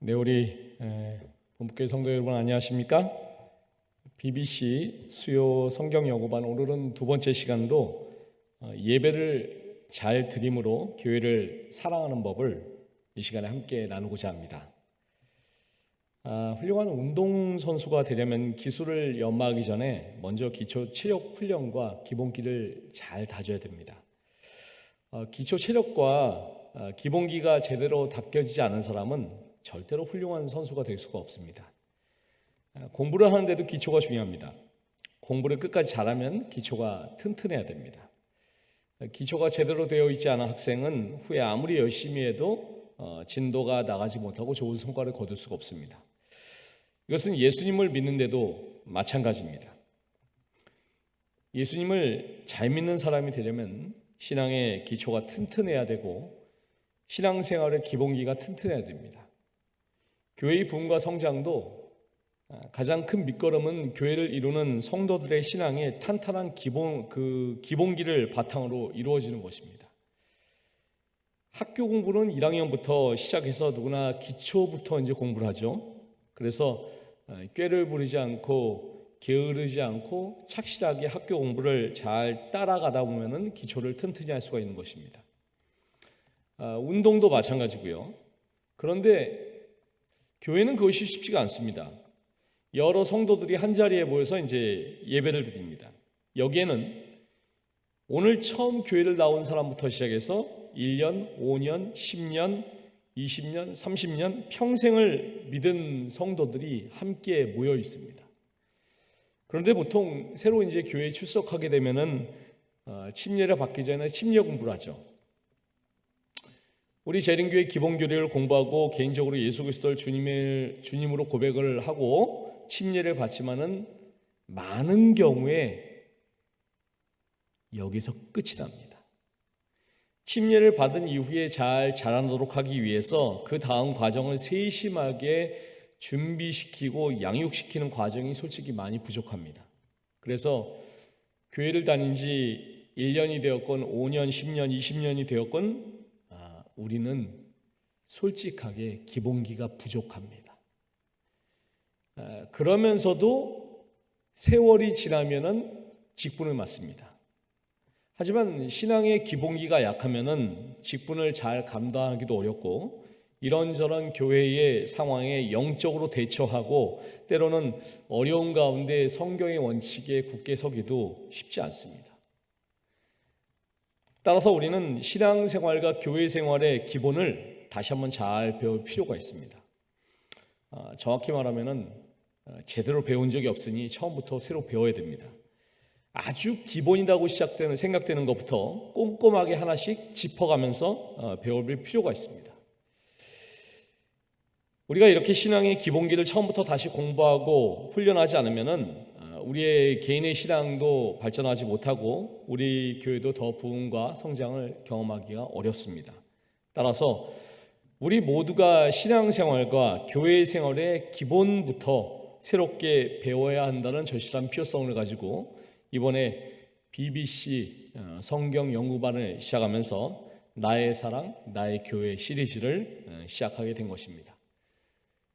네, 우리 본부교회 성도 여러분 안녕하십니까? BBC 수요 성경 연구반 오늘은 두 번째 시간으로 예배를 잘 드림으로 교회를 사랑하는 법을 이 시간에 함께 나누고자 합니다. 훌륭한 운동선수가 되려면 기술을 연마하기 전에 먼저 기초 체력 훈련과 기본기를 잘 다져야 됩니다. 기초 체력과 기본기가 제대로 다져지지 않은 사람은 절대로 훌륭한 선수가 될 수가 없습니다. 공부를 하는데도 기초가 중요합니다. 공부를 끝까지 잘하면 기초가 튼튼해야 됩니다. 기초가 제대로 되어 있지 않은 학생은 후에 아무리 열심히 해도 진도가 나가지 못하고 좋은 성과를 거둘 수가 없습니다. 이것은 예수님을 믿는데도 마찬가지입니다. 예수님을 잘 믿는 사람이 되려면 신앙의 기초가 튼튼해야 되고 신앙생활의 기본기가 튼튼해야 됩니다. 교회의 부흥과 성장도 가장 큰 밑거름은 교회를 이루는 성도들의 신앙의 탄탄한 기본기를 바탕으로 이루어지는 것입니다. 학교 공부는 1학년부터 시작해서 누구나 기초부터 이제 공부를 하죠. 그래서 꾀를 부리지 않고 게으르지 않고 착실하게 학교 공부를 잘 따라가다 보면은 기초를 튼튼히 할 수가 있는 것입니다. 운동도 마찬가지고요. 그런데 교회는 그것이 쉽지가 않습니다. 여러 성도들이 한자리에 모여서 이제 예배를 드립니다. 여기에는 오늘 처음 교회를 나온 사람부터 시작해서 1년, 5년, 10년, 20년, 30년 평생을 믿은 성도들이 함께 모여 있습니다. 그런데 보통 새로 이제 교회에 출석하게 되면은 침례를 받기 전에 침례 공부를 하죠. 우리 재림교회 기본교리를 공부하고 개인적으로 예수 그리스도를 주님으로 고백을 하고 침례를 받지만은 많은 경우에 여기서 끝이 납니다. 침례를 받은 이후에 잘 자라도록 하기 위해서 그 다음 과정을 세심하게 준비시키고 양육시키는 과정이 솔직히 많이 부족합니다. 그래서 교회를 다닌 지 1년이 되었건 5년, 10년, 20년이 되었건 우리는 솔직하게 기본기가 부족합니다. 그러면서도 세월이 지나면은 직분을 맡습니다. 하지만 신앙의 기본기가 약하면은 직분을 잘 감당하기도 어렵고 이런저런 교회의 상황에 영적으로 대처하고 때로는 어려운 가운데 성경의 원칙에 굳게 서기도 쉽지 않습니다. 따라서 우리는 신앙생활과 교회생활의 기본을 다시 한번 잘 배울 필요가 있습니다. 정확히 말하면 제대로 배운 적이 없으니 처음부터 새로 배워야 됩니다. 아주 기본이라고 생각되는 것부터 꼼꼼하게 하나씩 짚어가면서 배워볼 필요가 있습니다. 우리가 이렇게 신앙의 기본기를 처음부터 다시 공부하고 훈련하지 않으면은 우리의 개인의 신앙도 발전하지 못하고 우리 교회도 더 부흥과 성장을 경험하기가 어렵습니다. 따라서 우리 모두가 신앙생활과 교회생활의 기본부터 새롭게 배워야 한다는 절실한 필요성을 가지고 이번에 BBC 성경 연구반을 시작하면서 나의 사랑, 나의 교회 시리즈를 시작하게 된 것입니다.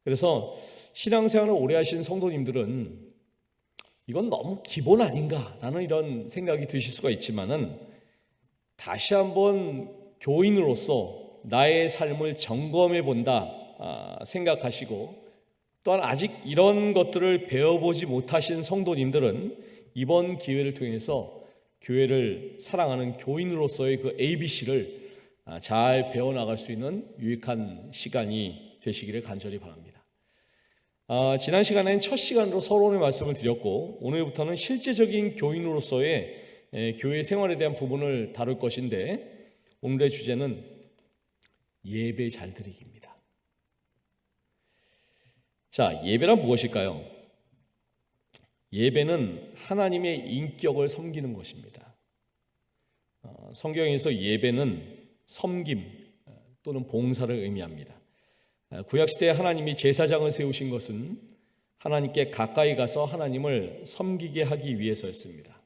그래서 신앙생활을 오래 하신 성도님들은 이건 너무 기본 아닌가라는 이런 생각이 드실 수가 있지만은 다시 한번 교인으로서 나의 삶을 점검해 본다 생각하시고 또한 아직 이런 것들을 배워보지 못하신 성도님들은 이번 기회를 통해서 교회를 사랑하는 교인으로서의 그 ABC를 잘 배워나갈 수 있는 유익한 시간이 되시기를 간절히 바랍니다. 지난 시간에는 첫 시간으로 서론의 말씀을 드렸고 오늘부터는 실제적인 교인으로서의 교회 생활에 대한 부분을 다룰 것인데 오늘의 주제는 예배 잘 드리기입니다. 자, 예배란 무엇일까요? 예배는 하나님의 인격을 섬기는 것입니다. 성경에서 예배는 섬김 또는 봉사를 의미합니다. 구약시대에 하나님이 제사장을 세우신 것은 하나님께 가까이 가서 하나님을 섬기게 하기 위해서였습니다.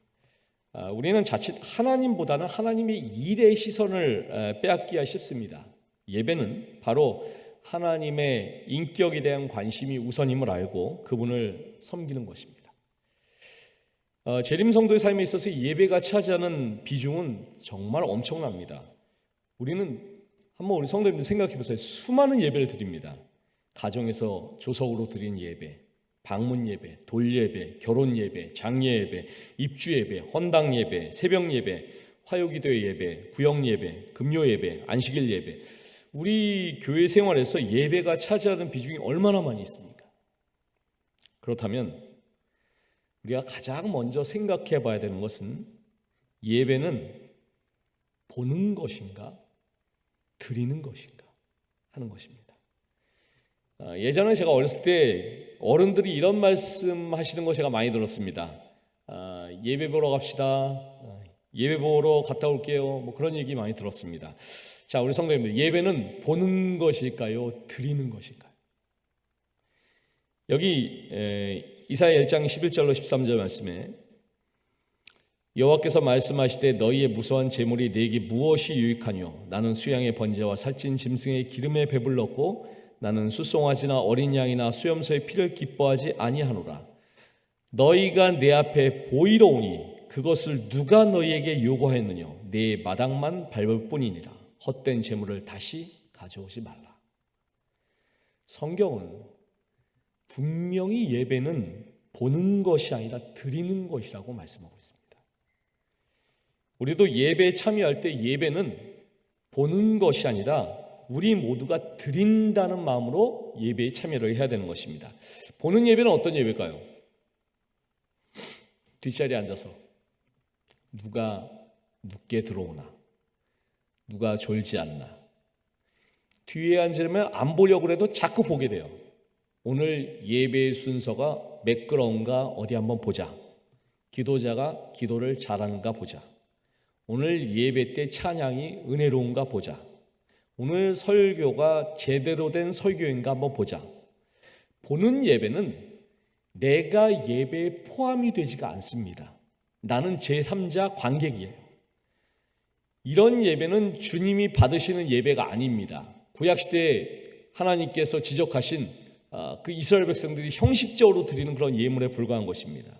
우리는 자칫 하나님보다는 하나님의 일의 시선을 빼앗기가 쉽습니다. 예배는 바로 하나님의 인격에 대한 관심이 우선임을 알고 그분을 섬기는 것입니다. 재림 성도의 삶에 있어서 예배가 차지하는 비중은 정말 엄청납니다. 우리는 한번 우리 성도님들 생각해 보세요. 수많은 예배를 드립니다. 가정에서 조석으로 드린 예배, 방문 예배, 돌 예배, 결혼 예배, 장례 예배, 입주 예배, 헌당 예배, 새벽 예배, 화요기도 예배, 구역 예배, 금요 예배, 안식일 예배. 우리 교회 생활에서 예배가 차지하는 비중이 얼마나 많이 있습니까? 그렇다면 우리가 가장 먼저 생각해 봐야 되는 것은 예배는 보는 것인가 드리는 것인가 하는 것입니다. 예전에 제가 어렸을 때 어른들이 이런 말씀 하시는 거 제가 많이 들었습니다. 예배 보러 갑시다. 예배 보러 갔다 올게요. 뭐 그런 얘기 많이 들었습니다. 자, 우리 성도님들, 예배는 보는 것일까요? 드리는 것일까요? 여기 이사야 1장 11절로 13절 말씀에 여호와께서 말씀하시되 너희의 무수한 재물이 네게 무엇이 유익하뇨? 나는 수양의 번제와 살찐 짐승의 기름에 배불렀고 나는 숫송아지나 어린 양이나 수염소의 피를 기뻐하지 아니하노라. 너희가 내 앞에 보이러 오니 그것을 누가 너희에게 요구하였느냐? 내 마당만 밟을 뿐이니라. 헛된 재물을 다시 가져오지 말라. 성경은 분명히 예배는 보는 것이 아니라 드리는 것이라고 말씀하고 있습니다. 우리도 예배에 참여할 때 예배는 보는 것이 아니라 우리 모두가 드린다는 마음으로 예배에 참여를 해야 되는 것입니다. 보는 예배는 어떤 예배일까요? 뒷자리에 앉아서 누가 늦게 들어오나, 누가 졸지 않나, 뒤에 앉으면 안 보려고 해도 자꾸 보게 돼요. 오늘 예배의 순서가 매끄러운가 어디 한번 보자. 기도자가 기도를 잘하는가 보자. 오늘 예배 때 찬양이 은혜로운가 보자. 오늘 설교가 제대로 된 설교인가 한번 보자. 보는 예배는 내가 예배에 포함이 되지가 않습니다. 나는 제3자 관객이에요. 이런 예배는 주님이 받으시는 예배가 아닙니다. 구약시대에 하나님께서 지적하신 그 이스라엘 백성들이 형식적으로 드리는 그런 예물에 불과한 것입니다.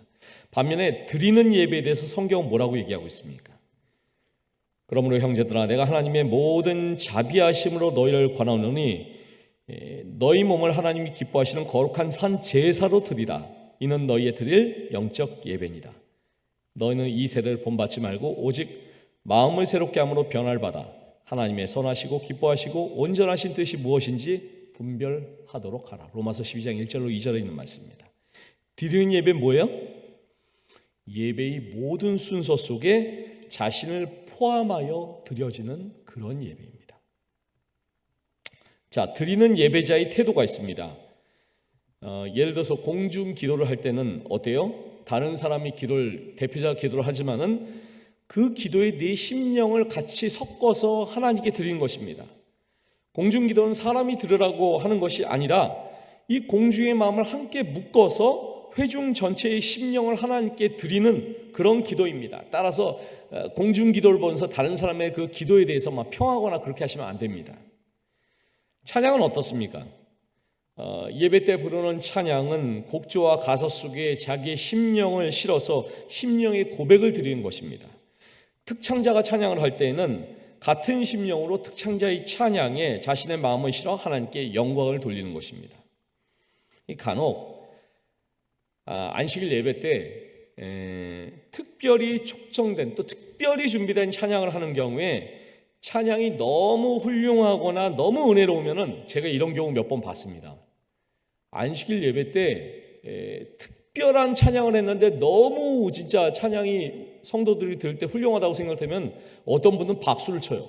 반면에 드리는 예배에 대해서 성경은 뭐라고 얘기하고 있습니까? 그러므로 형제들아 내가 하나님의 모든 자비하심으로 너희를 권하노니 너희 몸을 하나님이 기뻐하시는 거룩한 산 제사로 드리라. 이는 너희의 드릴 영적 예배니라. 너희는 이 세대를 본받지 말고 오직 마음을 새롭게 함으로 변화를 받아 하나님의 선하시고 기뻐하시고 온전하신 뜻이 무엇인지 분별하도록 하라. 로마서 12장 1절로 2절에 있는 말씀입니다. 드리는 예배 뭐예요? 예배의 모든 순서 속에 자신을 포함하여 드려지는 그런 예배입니다. 자, 드리는 예배자의 태도가 있습니다. 예를 들어서 공중 기도를 할 때는 어때요? 다른 사람이 대표자가 기도를 하지만은 그 기도에 내 심령을 같이 섞어서 하나님께 드리는 것입니다. 공중 기도는 사람이 들으라고 하는 것이 아니라 이 공중의 마음을 함께 묶어서 회중 전체의 심령을 하나님께 드리는 그런 기도입니다. 따라서 공중 기도를 보면서 다른 사람의 그 기도에 대해서 막 평하거나 그렇게 하시면 안 됩니다. 찬양은 어떻습니까? 예배 때 부르는 찬양은 곡조와 가사 속에 자기의 심령을 실어서 심령의 고백을 드리는 것입니다. 특창자가 찬양을 할 때에는 같은 심령으로 특창자의 찬양에 자신의 마음을 실어 하나님께 영광을 돌리는 것입니다. 간혹 안식일 예배 때 특별히 촉정된 또 특별히 준비된 찬양을 하는 경우에 찬양이 너무 훌륭하거나 너무 은혜로우면은 제가 이런 경우 몇 번 봤습니다. 안식일 예배 때 특별한 찬양을 했는데 너무 진짜 찬양이 성도들이 들을 때 훌륭하다고 생각되면 어떤 분은 박수를 쳐요.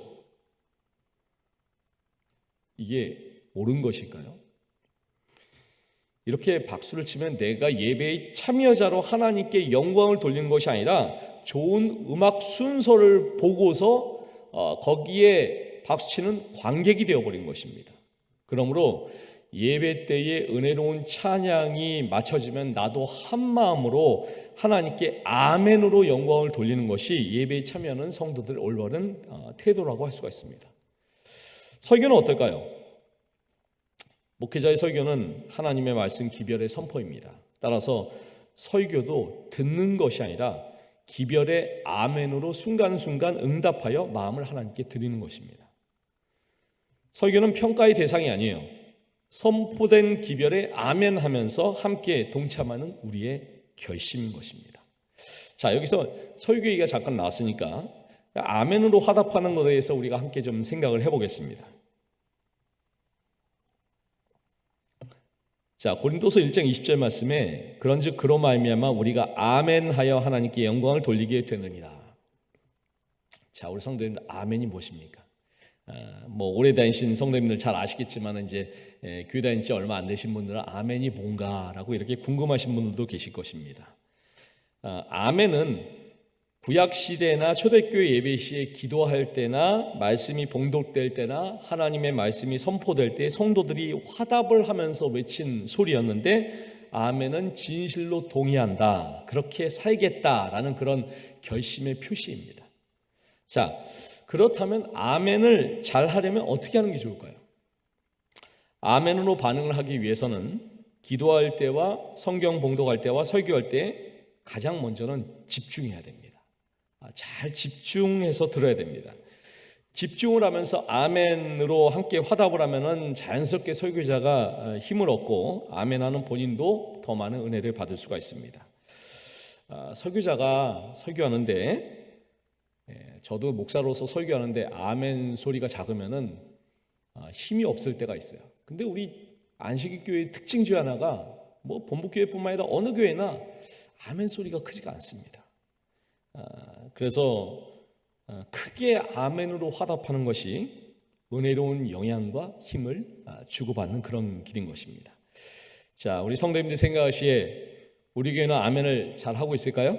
이게 옳은 것일까요? 이렇게 박수를 치면 내가 예배의 참여자로 하나님께 영광을 돌리는 것이 아니라 좋은 음악 순서를 보고서 거기에 박수치는 관객이 되어버린 것입니다. 그러므로 예배 때에 은혜로운 찬양이 맞춰지면 나도 한마음으로 하나님께 아멘으로 영광을 돌리는 것이 예배에 참여하는 성도들의 올바른 태도라고 할 수가 있습니다. 설교는 어떨까요? 목회자의 설교는 하나님의 말씀 기별의 선포입니다. 따라서 설교도 듣는 것이 아니라 기별의 아멘으로 순간순간 응답하여 마음을 하나님께 드리는 것입니다. 설교는 평가의 대상이 아니에요. 선포된 기별에 아멘 하면서 함께 동참하는 우리의 결심인 것입니다. 자, 여기서 설교 얘기가 잠깐 나왔으니까 아멘으로 화답하는 것에 대해서 우리가 함께 좀 생각을 해보겠습니다. 자, 고린도서 1장 20절 말씀에 그런즉 그로 말미암아 우리가 아멘하여 하나님께 영광을 돌리게 되느니라. 자, 우리 성도님들 아멘이 무엇입니까? 오래 다니신 성도님들 잘 아시겠지만 이제 교회 다닌 지 얼마 안 되신 분들은 아멘이 뭔가라고 이렇게 궁금하신 분들도 계실 것입니다. 아멘은 구약 시대나 초대교회 예배 시에 기도할 때나 말씀이 봉독될 때나 하나님의 말씀이 선포될 때 성도들이 화답을 하면서 외친 소리였는데, 아멘은 진실로 동의한다, 그렇게 살겠다라는 그런 결심의 표시입니다. 자, 그렇다면 아멘을 잘 하려면 어떻게 하는 게 좋을까요? 아멘으로 반응을 하기 위해서는 기도할 때와 성경 봉독할 때와 설교할 때 가장 먼저는 집중해야 됩니다. 잘 집중해서 들어야 됩니다. 집중을 하면서 아멘으로 함께 화답을 하면은 자연스럽게 설교자가 힘을 얻고 아멘하는 본인도 더 많은 은혜를 받을 수가 있습니다. 설교자가 설교하는데, 저도 목사로서 설교하는데 아멘 소리가 작으면은 힘이 없을 때가 있어요. 근데 우리 안식일교회의 특징 중 하나가 본부교회뿐만 아니라 어느 교회나 아멘 소리가 크지가 않습니다. 그래서 크게 아멘으로 화답하는 것이 은혜로운 영향과 힘을 주고받는 그런 길인 것입니다. 자, 우리 성도님들 생각하시기에 우리 교회는 아멘을 잘 하고 있을까요?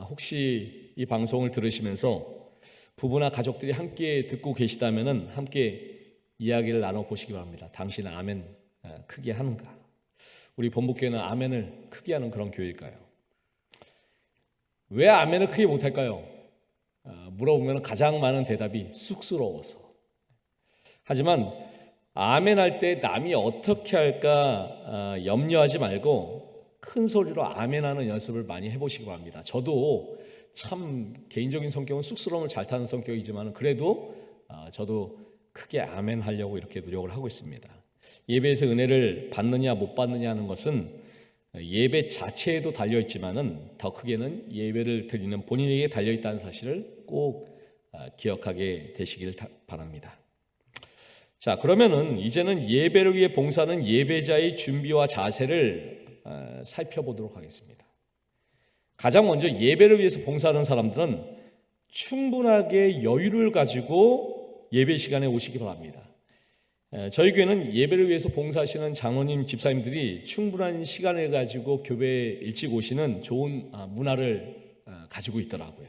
혹시 이 방송을 들으시면서 부부나 가족들이 함께 듣고 계시다면 함께 이야기를 나눠보시기 바랍니다. 당신은 아멘 크게 하는가? 우리 본부교회는 아멘을 크게 하는 그런 교회일까요? 왜 아멘을 크게 못할까요? 물어보면 가장 많은 대답이 쑥스러워서. 하지만 아멘할 때 남이 어떻게 할까 염려하지 말고 큰 소리로 아멘하는 연습을 많이 해보시기 바랍니다. 저도 참 개인적인 성격은 쑥스러움을 잘 타는 성격이지만 그래도 저도 크게 아멘하려고 이렇게 노력을 하고 있습니다. 예배에서 은혜를 받느냐 못 받느냐 하는 것은 예배 자체에도 달려있지만은 더 크게는 예배를 드리는 본인에게 달려있다는 사실을 꼭 기억하게 되시길 바랍니다. 자, 그러면은 이제는 예배를 위해 봉사하는 예배자의 준비와 자세를 살펴보도록 하겠습니다. 가장 먼저 예배를 위해서 봉사하는 사람들은 충분하게 여유를 가지고 예배 시간에 오시기 바랍니다. 저희 교회는 예배를 위해서 봉사하시는 장로님, 집사님들이 충분한 시간을 가지고 교회에 일찍 오시는 좋은 문화를 가지고 있더라고요.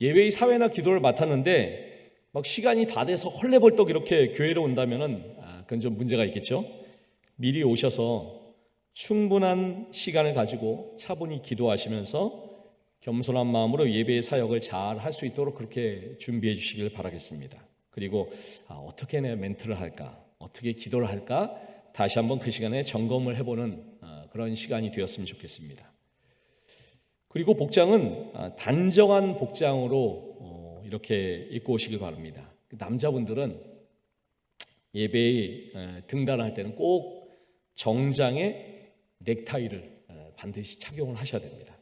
예배의 사회나 기도를 맡았는데 막 시간이 다 돼서 헐레벌떡 이렇게 교회로 온다면은 그건 좀 문제가 있겠죠. 미리 오셔서 충분한 시간을 가지고 차분히 기도하시면서 겸손한 마음으로 예배의 사역을 잘 할 수 있도록 그렇게 준비해 주시길 바라겠습니다. 그리고 어떻게 내 멘트를 할까, 어떻게 기도를 할까, 다시 한번 그 시간에 점검을 해보는 그런 시간이 되었으면 좋겠습니다. 그리고 복장은 단정한 복장으로 이렇게 입고 오시길 바랍니다. 남자분들은 예배에 등단할 때는 꼭 정장에 넥타이를 반드시 착용을 하셔야 됩니다.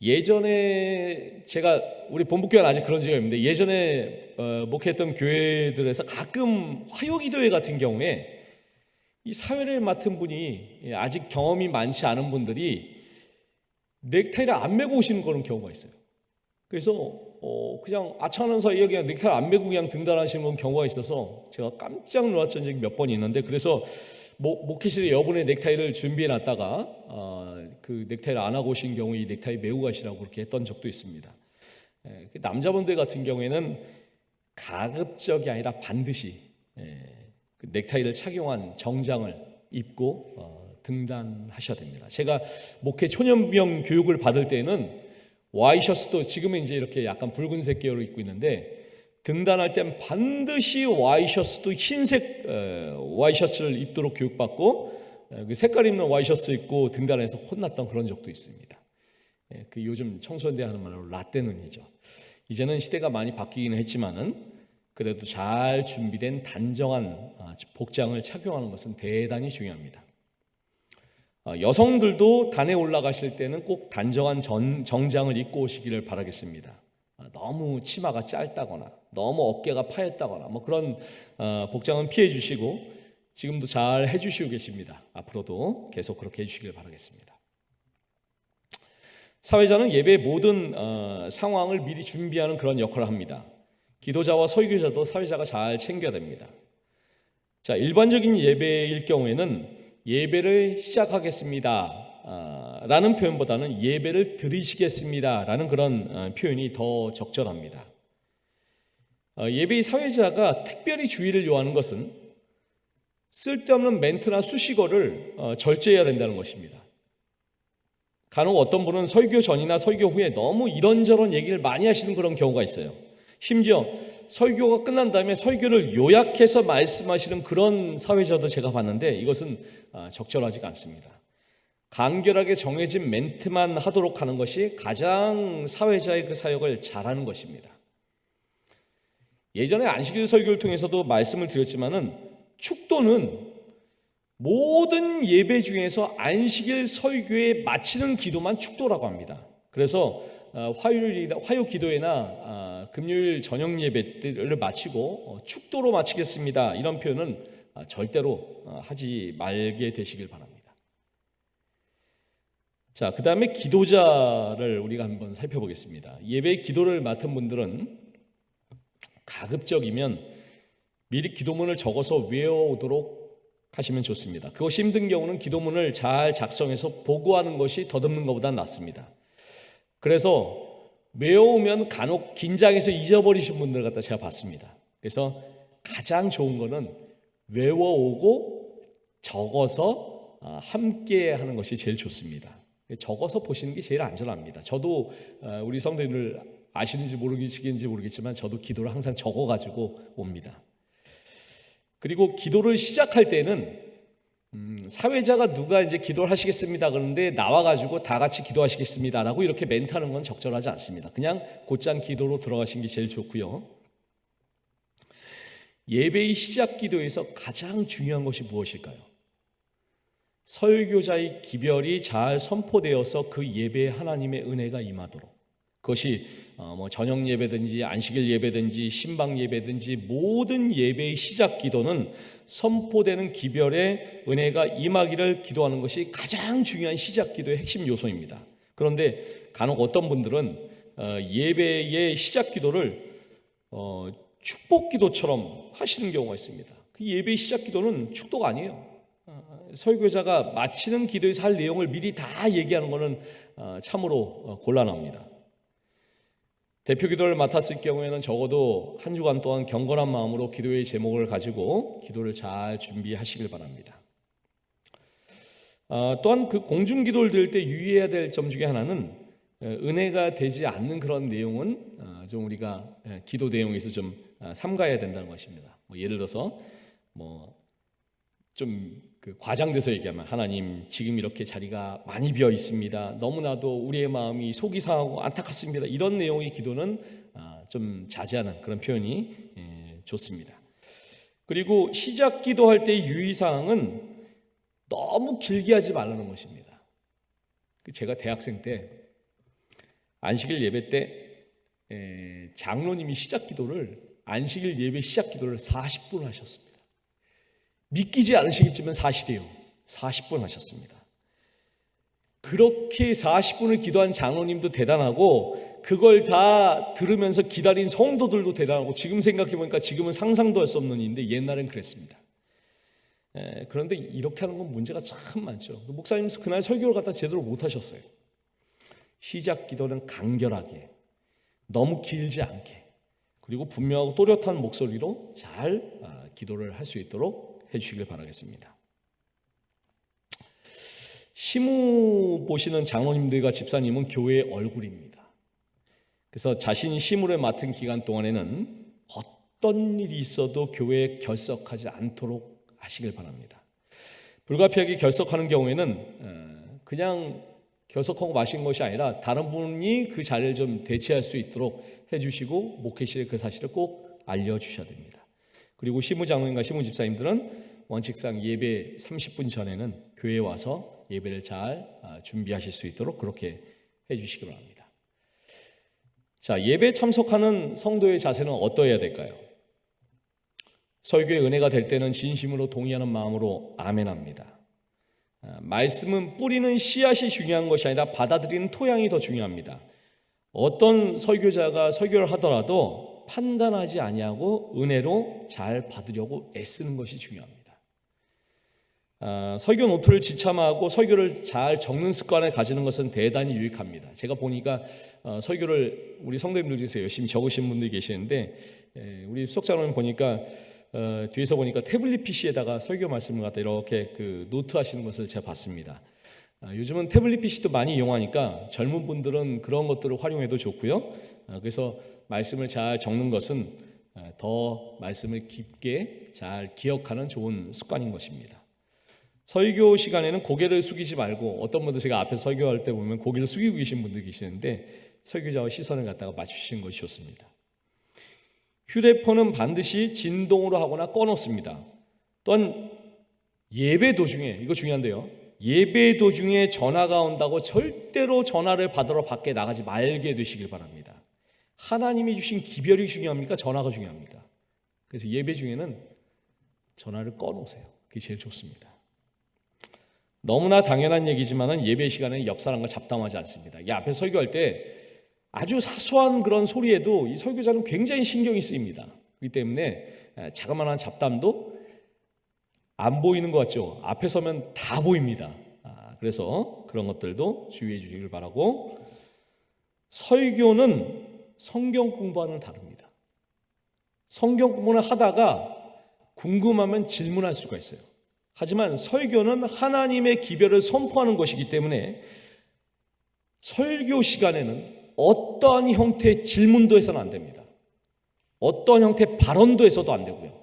예전에 제가 우리 본부교회는 아직 그런 적이 없는데 예전에 목회했던 교회들에서 가끔 화요기도회 같은 경우에 이 사회를 맡은 분이 아직 경험이 많지 않은 분들이 넥타이를 안 메고 오시는 그런 경우가 있어요. 그래서 그냥 아차하는 사이에 그냥 넥타이를 안 메고 그냥 등단하시는 경우가 있어서 제가 깜짝 놀랐던 적이 몇 번 있는데, 그래서 목회실에 여분의 넥타이를 준비해 놨다가 그 넥타이를 안 하고 오신 경우에 이 넥타이 메고 가시라고 그렇게 했던 적도 있습니다. 남자분들 같은 경우에는 가급적이 아니라 반드시 그 넥타이를 착용한 정장을 입고 등단하셔야 됩니다. 제가 목회 초년병 교육을 받을 때는 와이셔츠도 지금은 이제 이렇게 약간 붉은색 계열로 입고 있는데 등단할 땐 반드시 와이셔츠도 흰색 와이셔츠를 입도록 교육받고 그 색깔 있는 와이셔츠 입고 등단해서 혼났던 그런 적도 있습니다. 그 요즘 청소년대 하는 말로 라떼눈이죠. 이제는 시대가 많이 바뀌긴 했지만은 그래도 잘 준비된 단정한 복장을 착용하는 것은 대단히 중요합니다. 여성들도 단에 올라가실 때는 꼭 단정한 정장을 입고 오시기를 바라겠습니다. 너무 치마가 짧다거나 너무 어깨가 파였다거나 뭐 그런 복장은 피해 주시고 지금도 잘 해주시고 계십니다. 앞으로도 계속 그렇게 해주시길 바라겠습니다. 사회자는 예배의 모든 상황을 미리 준비하는 그런 역할을 합니다. 기도자와 설교자도 사회자가 잘 챙겨야 됩니다. 자, 일반적인 예배일 경우에는 예배를 시작하겠습니다 라는 표현보다는 예배를 드리시겠습니다 라는 그런 표현이 더 적절합니다. 예배의 사회자가 특별히 주의를 요하는 것은 쓸데없는 멘트나 수식어를 절제해야 된다는 것입니다. 간혹 어떤 분은 설교 전이나 설교 후에 너무 이런저런 얘기를 많이 하시는 그런 경우가 있어요. 심지어 설교가 끝난 다음에 설교를 요약해서 말씀하시는 그런 사회자도 제가 봤는데 이것은 적절하지가 않습니다. 간결하게 정해진 멘트만 하도록 하는 것이 가장 사회자의 그 사역을 잘하는 것입니다. 예전에 안식일 설교를 통해서도 말씀을 드렸지만은 축도는 모든 예배 중에서 안식일 설교에 마치는 기도만 축도라고 합니다. 그래서 화요 기도회나 금요일 저녁 예배를 마치고 축도로 마치겠습니다 이런 표현은 절대로 하지 말게 되시길 바랍니다. 자, 그 다음에 기도자를 우리가 한번 살펴보겠습니다. 예배 기도를 맡은 분들은 가급적이면 미리 기도문을 적어서 외워오도록 하시면 좋습니다. 그것이 힘든 경우는 기도문을 잘 작성해서 보고하는 것이 더듬는 것보다 낫습니다. 그래서 외워오면 간혹 긴장해서 잊어버리신 분들 갖다 제가 봤습니다. 그래서 가장 좋은 거는 외워오고 적어서 함께 하는 것이 제일 좋습니다. 적어서 보시는 게 제일 안전합니다. 저도 우리 성도님들 아시는지 모르시는지 모르겠지만 저도 기도를 항상 적어가지고 옵니다. 그리고 기도를 시작할 때는 사회자가 누가 이제 기도를 하시겠습니다 그런데 나와가지고 다 같이 기도하시겠습니다라고 이렇게 멘트하는 건 적절하지 않습니다. 그냥 곧장 기도로 들어가시는 게 제일 좋고요. 예배의 시작 기도에서 가장 중요한 것이 무엇일까요? 설교자의 기별이 잘 선포되어서 그 예배에 하나님의 은혜가 임하도록, 그것이 저녁 예배든지 안식일 예배든지 신방 예배든지 모든 예배의 시작 기도는 선포되는 기별의 은혜가 임하기를 기도하는 것이 가장 중요한 시작 기도의 핵심 요소입니다. 그런데 간혹 어떤 분들은 예배의 시작 기도를 축복 기도처럼 하시는 경우가 있습니다. 그 예배의 시작 기도는 축도가 아니에요. 설교자가 마치는 기도에서 할 내용을 미리 다 얘기하는 것은 참으로 곤란합니다. 대표 기도를 맡았을 경우에는 적어도 한 주간 동안 경건한 마음으로 기도의 제목을 가지고 기도를 잘 준비하시길 바랍니다. 또한 그 공중 기도를 드릴 때 유의해야 될 점 중에 하나는 은혜가 되지 않는 그런 내용은 좀 우리가 기도 내용에서 좀 삼가해야 된다는 것입니다. 예를 들어서 좀 과장돼서 얘기하면 하나님 지금 이렇게 자리가 많이 비어 있습니다. 너무나도 우리의 마음이 속이 상하고 안타깝습니다. 이런 내용의 기도는 좀 자제하는 그런 표현이 좋습니다. 그리고 시작 기도할 때의 유의사항은 너무 길게 하지 말라는 것입니다. 제가 대학생 때 안식일 예배 때 장로님이 안식일 예배 시작 기도를 40분 하셨습니다. 믿기지 않으시겠지만 사실이에요. 40분 하셨습니다. 그렇게 40분을 기도한 장로님도 대단하고 그걸 다 들으면서 기다린 성도들도 대단하고 지금 생각해보니까 지금은 상상도 할 수 없는 일인데 옛날엔 그랬습니다. 그런데 이렇게 하는 건 문제가 참 많죠. 목사님 그날 설교를 갖다 제대로 못 하셨어요. 시작 기도는 간결하게 너무 길지 않게 그리고 분명하고 또렷한 목소리로 잘 기도를 할 수 있도록 해주시길 바라겠습니다. 시무 보시는 장로님들과 집사님은 교회의 얼굴입니다. 그래서 자신이 시무를 맡은 기간 동안에는 어떤 일이 있어도 교회에 결석하지 않도록 하시길 바랍니다. 불가피하게 결석하는 경우에는 그냥 결석하고 마신 것이 아니라 다른 분이 그 자리를 좀 대체할 수 있도록 해주시고 목회실에 그 사실을 꼭 알려주셔야 됩니다. 그리고 시무장로님과 시무집사님들은 원칙상 예배 30분 전에는 교회에 와서 예배를 잘 준비하실 수 있도록 그렇게 해주시기 바랍니다. 자, 예배에 참석하는 성도의 자세는 어떠해야 될까요? 설교의 은혜가 될 때는 진심으로 동의하는 마음으로 아멘합니다. 말씀은 뿌리는 씨앗이 중요한 것이 아니라 받아들이는 토양이 더 중요합니다. 어떤 설교자가 설교를 하더라도 판단하지 아니하고 은혜로 잘 받으려고 애쓰는 것이 중요합니다. 설교 노트를 지참하고 설교를 잘 적는 습관을 가지는 것은 대단히 유익합니다. 제가 보니까 설교를 우리 성도님들 중에서 열심히 적으신 분들이 계시는데 우리 수석자로는 보니까 뒤에서 보니까 태블릿 PC에다가 설교 말씀을 갖다 이렇게 그 노트 하시는 것을 제가 봤습니다. 요즘은 태블릿 PC도 많이 이용하니까 젊은 분들은 그런 것들을 활용해도 좋고요. 그래서 말씀을 잘 적는 것은 더 말씀을 깊게 잘 기억하는 좋은 습관인 것입니다. 설교 시간에는 고개를 숙이지 말고 어떤 분들 제가 앞에서 설교할 때 보면 고개를 숙이고 계신 분들 계시는데 설교자와 시선을 갖다가 맞추시는 것이 좋습니다. 휴대폰은 반드시 진동으로 하거나 꺼놓습니다. 또한 예배 도중에, 이거 중요한데요, 예배 도중에 전화가 온다고 절대로 전화를 받으러 밖에 나가지 말게 되시길 바랍니다. 하나님이 주신 기별이 중요합니까? 전화가 중요합니까? 그래서 예배 중에는 전화를 꺼놓으세요. 그게 제일 좋습니다. 너무나 당연한 얘기지만은 예배 시간에는 옆 사람과 잡담하지 않습니다. 이 앞에 설교할 때 아주 사소한 그런 소리에도 이 설교자는 굉장히 신경이 쓰입니다. 그렇기 때문에 자그마한 잡담도 안 보이는 것 같죠? 앞에 서면 다 보입니다. 그래서 그런 것들도 주의해 주시길 바라고, 설교는 성경 공부와는 다릅니다. 성경 공부를 하다가 궁금하면 질문할 수가 있어요. 하지만 설교는 하나님의 기별을 선포하는 것이기 때문에 설교 시간에는 어떠한 형태의 질문도 해서는 안 됩니다. 어떠한 형태의 발언도 해서도 안 되고요.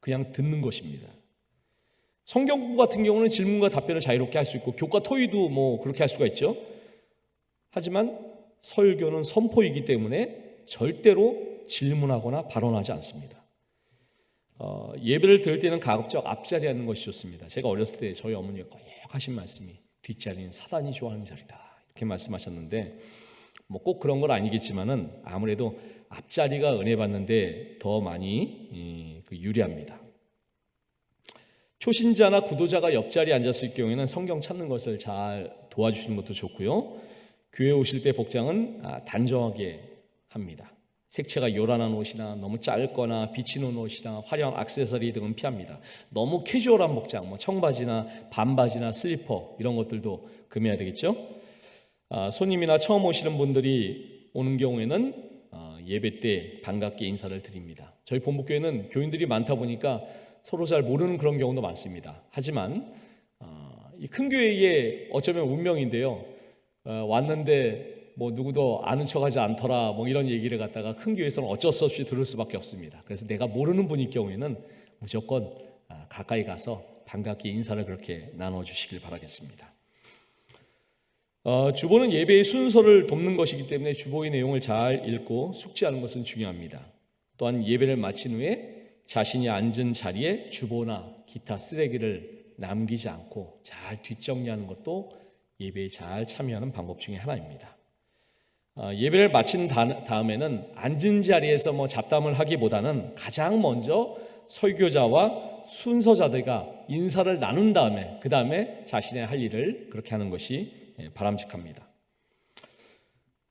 그냥 듣는 것입니다. 성경 공부 같은 경우는 질문과 답변을 자유롭게 할 수 있고 교과 토의도 뭐 그렇게 할 수가 있죠. 하지만 설교는 선포이기 때문에 절대로 질문하거나 발언하지 않습니다. 예배를 드릴 때는 가급적 앞자리에 앉는 것이 좋습니다. 제가 어렸을 때 저희 어머니가 꼭 하신 말씀이 뒷자리는 사단이 좋아하는 자리다 이렇게 말씀하셨는데 뭐 꼭 그런 건 아니겠지만은 아무래도 앞자리가 은혜 받는데 더 많이 유리합니다. 초신자나 구도자가 옆자리에 앉았을 경우에는 성경 찾는 것을 잘 도와주시는 것도 좋고요. 교회 오실 때 복장은 단정하게 합니다. 색채가 요란한 옷이나 너무 짧거나 비치는 옷이나 화려한 액세서리 등은 피합니다. 너무 캐주얼한 복장, 뭐 청바지나 반바지나 슬리퍼 이런 것들도 금해야 되겠죠. 손님이나 처음 오시는 분들이 오는 경우에는 예배 때 반갑게 인사를 드립니다. 저희 본부교회는 교인들이 많다 보니까 서로 잘 모르는 그런 경우도 많습니다. 하지만 이 큰 교회의 어쩌면 운명인데요. 왔는데 뭐 누구도 아는 척하지 않더라 뭐 이런 얘기를 갖다가 큰 교회에서는 어쩔 수 없이 들을 수밖에 없습니다. 그래서 내가 모르는 분일 경우에는 무조건 가까이 가서 반갑게 인사를 그렇게 나눠주시길 바라겠습니다. 주보는 예배의 순서를 돕는 것이기 때문에 주보의 내용을 잘 읽고 숙지하는 것은 중요합니다. 또한 예배를 마친 후에 자신이 앉은 자리에 주보나 기타 쓰레기를 남기지 않고 잘 뒷정리하는 것도 예배에 잘 참여하는 방법 중에 하나입니다. 예배를 마친 다음에는 앉은 자리에서 뭐 잡담을 하기보다는 가장 먼저 설교자와 순서자들과 인사를 나눈 다음에 그 다음에 자신의 할 일을 그렇게 하는 것이 바람직합니다.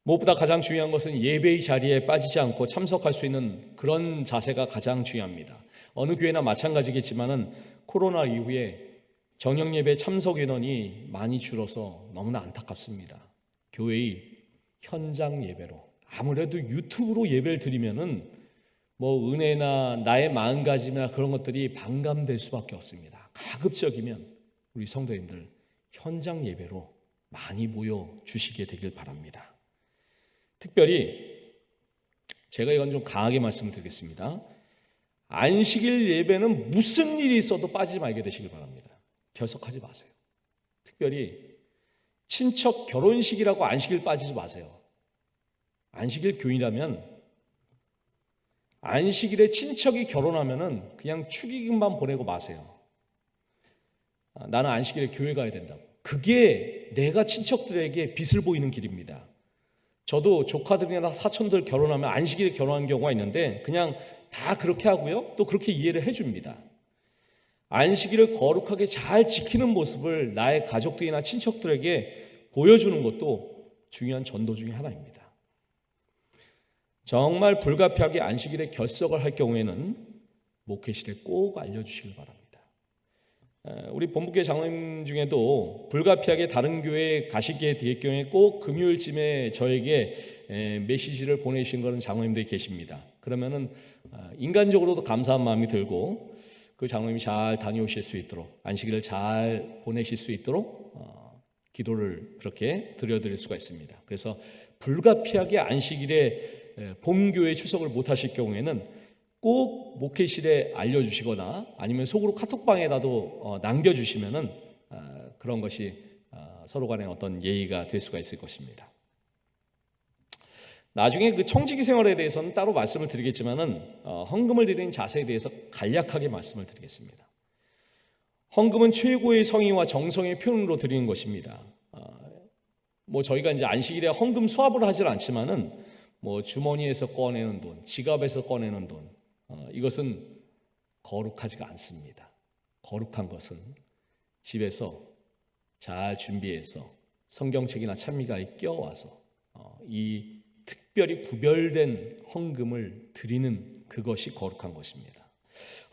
무엇보다 가장 중요한 것은 예배의 자리에 빠지지 않고 참석할 수 있는 그런 자세가 가장 중요합니다. 어느 교회나 마찬가지겠지만은 코로나 이후에 정형 예배 참석 인원이 많이 줄어서 너무나 안타깝습니다. 교회의 현장 예배로 아무래도 유튜브로 예배를 드리면은 뭐 은혜나 나의 마음가짐이나 그런 것들이 반감될 수밖에 없습니다. 가급적이면 우리 성도님들 현장 예배로 많이 모여 주시게 되길 바랍니다. 특별히 제가 이건 좀 강하게 말씀을 드리겠습니다. 안식일 예배는 무슨 일이 있어도 빠지지 말게 되시길 바랍니다. 결석하지 마세요. 특별히 친척 결혼식이라고 안식일 빠지지 마세요. 안식일 교인이라면 안식일에 친척이 결혼하면은 그냥 축의금만 보내고 마세요. 나는 안식일에 교회 가야 된다고. 그게 내가 친척들에게 빛을 보이는 길입니다. 저도 조카들이나 사촌들 결혼하면 안식일에 결혼하는 경우가 있는데 그냥 다 그렇게 하고요. 또 그렇게 이해를 해줍니다. 안식일을 거룩하게 잘 지키는 모습을 나의 가족들이나 친척들에게 보여주는 것도 중요한 전도 중에 하나입니다. 정말 불가피하게 안식일에 결석을 할 경우에는 목회실에 꼭 알려주시길 바랍니다. 우리 본부교회 장로님 중에도 불가피하게 다른 교회에 가시게 될 경우에 꼭 금요일쯤에 저에게 메시지를 보내주신 그런 장로님들이 계십니다. 그러면은 인간적으로도 감사한 마음이 들고 그 장로님이 잘 다녀오실 수 있도록 안식일을 잘 보내실 수 있도록 기도를 그렇게 드려드릴 수가 있습니다. 그래서 불가피하게 안식일에 본교회 출석을 못하실 경우에는 꼭 목회실에 알려주시거나 아니면 속으로 카톡방에다도 남겨주시면은 그런 것이 서로 간의 어떤 예의가 될 수가 있을 것입니다. 나중에 그 청지기 생활에 대해서는 따로 말씀을 드리겠지만은 헌금을 드리는 자세에 대해서 간략하게 말씀을 드리겠습니다. 헌금은 최고의 성의와 정성의 표현으로 드리는 것입니다. 저희가 이제 안식일에 헌금 수합을 하질 않지만은 주머니에서 꺼내는 돈, 지갑에서 꺼내는 돈, 이것은 거룩하지가 않습니다. 거룩한 것은 집에서 잘 준비해서 성경책이나 찬미가에 껴와서 이 특별히 구별된 헌금을 드리는 그것이 거룩한 것입니다.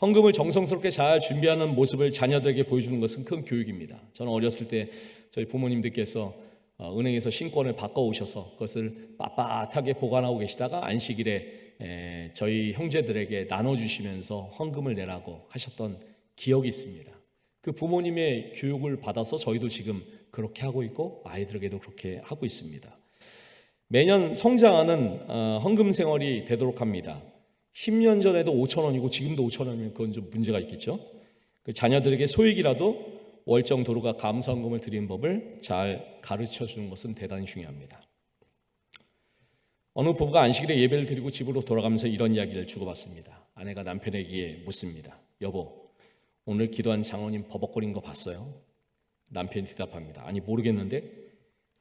헌금을 정성스럽게 잘 준비하는 모습을 자녀들에게 보여주는 것은 큰 교육입니다. 저는 어렸을 때 저희 부모님들께서 은행에서 신권을 바꿔오셔서 그것을 빳빳하게 보관하고 계시다가 안식일에 저희 형제들에게 나눠주시면서 헌금을 내라고 하셨던 기억이 있습니다. 그 부모님의 교육을 받아서 저희도 지금 그렇게 하고 있고 아이들에게도 그렇게 하고 있습니다. 매년 성장하는 헌금 생활이 되도록 합니다. 10년 전에도 5,000원이고 지금도 5,000원이면 그건 좀 문제가 있겠죠. 그 자녀들에게 소액이라도 월정 도루가 감사헌금을 드리는 법을 잘 가르쳐 주는 것은 대단히 중요합니다. 어느 부부가 안식일에 예배를 드리고 집으로 돌아가면서 이런 이야기를 주고받습니다. 아내가 남편에게 묻습니다. 여보, 오늘 기도한 장로님 버벅거린 거 봤어요? 남편이 대답합니다. 아니, 모르겠는데?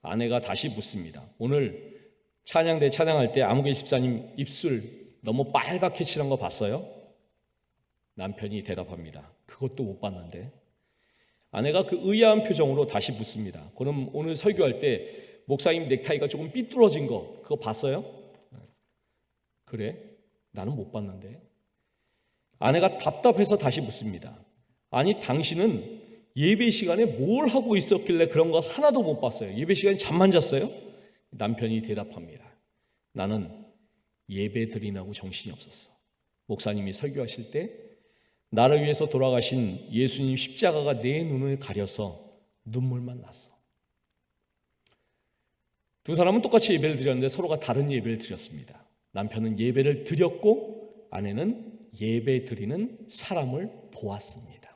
아내가 다시 묻습니다. 오늘 찬양대 찬양할 때 아무개 집사님 입술 너무 빨갛게 칠한 거 봤어요? 남편이 대답합니다. 그것도 못 봤는데. 아내가 그 의아한 표정으로 다시 묻습니다. 그럼 오늘 설교할 때 목사님 넥타이가 조금 삐뚤어진 거 그거 봤어요? 그래? 나는 못 봤는데. 아내가 답답해서 다시 묻습니다. 아니, 당신은 예배 시간에 뭘 하고 있었길래 그런 거 하나도 못 봤어요? 예배 시간에 잠만 잤어요? 남편이 대답합니다. 나는 예배 드리라고 정신이 없었어. 목사님이 설교하실 때 나를 위해서 돌아가신 예수님 십자가가 내 눈을 가려서 눈물만 났어. 두 사람은 똑같이 예배를 드렸는데 서로가 다른 예배를 드렸습니다. 남편은 예배를 드렸고 아내는 예배 드리는 사람을 보았습니다.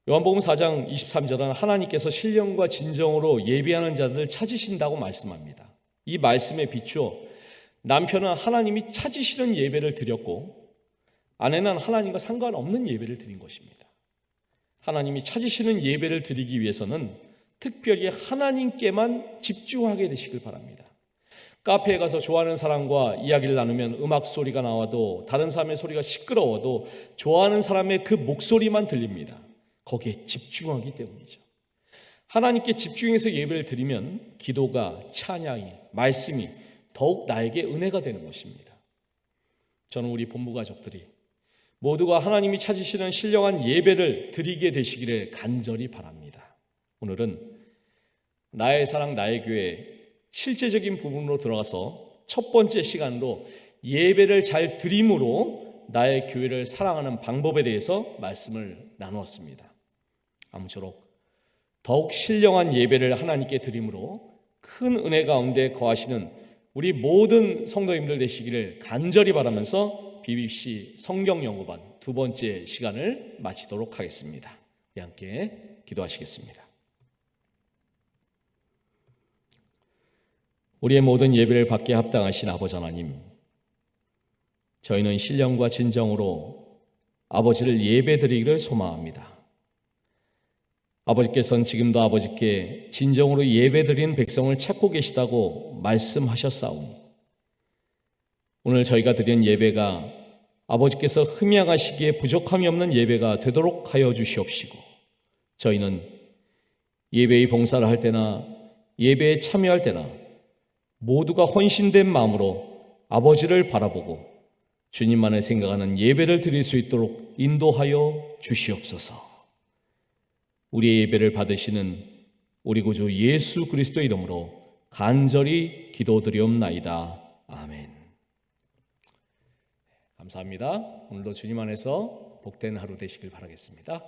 요한복음 4장 23절은 하나님께서 신령과 진정으로 예배하는 자들을 찾으신다고 말씀합니다. 이 말씀에 비추어 남편은 하나님이 찾으시는 예배를 드렸고 아내는 하나님과 상관없는 예배를 드린 것입니다. 하나님이 찾으시는 예배를 드리기 위해서는 특별히 하나님께만 집중하게 되시길 바랍니다. 카페에 가서 좋아하는 사람과 이야기를 나누면 음악 소리가 나와도 다른 사람의 소리가 시끄러워도 좋아하는 사람의 그 목소리만 들립니다. 거기에 집중하기 때문이죠. 하나님께 집중해서 예배를 드리면 기도가, 찬양이, 말씀이 더욱 나에게 은혜가 되는 것입니다. 저는 우리 본부 가족들이 모두가 하나님이 찾으시는 신령한 예배를 드리게 되시기를 간절히 바랍니다. 오늘은 나의 사랑 나의 교회 실제적인 부분으로 들어가서 첫 번째 시간으로 예배를 잘 드림으로 나의 교회를 사랑하는 방법에 대해서 말씀을 나누었습니다. 아무쪼록 더욱 신령한 예배를 하나님께 드림으로 큰 은혜 가운데 거하시는 우리 모든 성도님들 되시기를 간절히 바라면서 BBC 성경연구반 두 번째 시간을 마치도록 하겠습니다. 우리 함께 기도하시겠습니다. 우리의 모든 예배를 받게 합당하신 아버지 하나님, 저희는 신령과 진정으로 아버지를 예배드리기를 소망합니다. 아버지께서는 지금도 아버지께 진정으로 예배드리는 백성을 찾고 계시다고 말씀하셨사오니 오늘 저희가 드린 예배가 아버지께서 흠양하시기에 부족함이 없는 예배가 되도록 하여 주시옵시고, 저희는 예배의 봉사를 할 때나 예배에 참여할 때나 모두가 헌신된 마음으로 아버지를 바라보고 주님만을 생각하는 예배를 드릴 수 있도록 인도하여 주시옵소서. 우리의 예배를 받으시는 우리 구주 예수 그리스도의 이름으로 간절히 기도드리옵나이다. 아멘. 감사합니다. 오늘도 주님 안에서 복된 하루 되시길 바라겠습니다.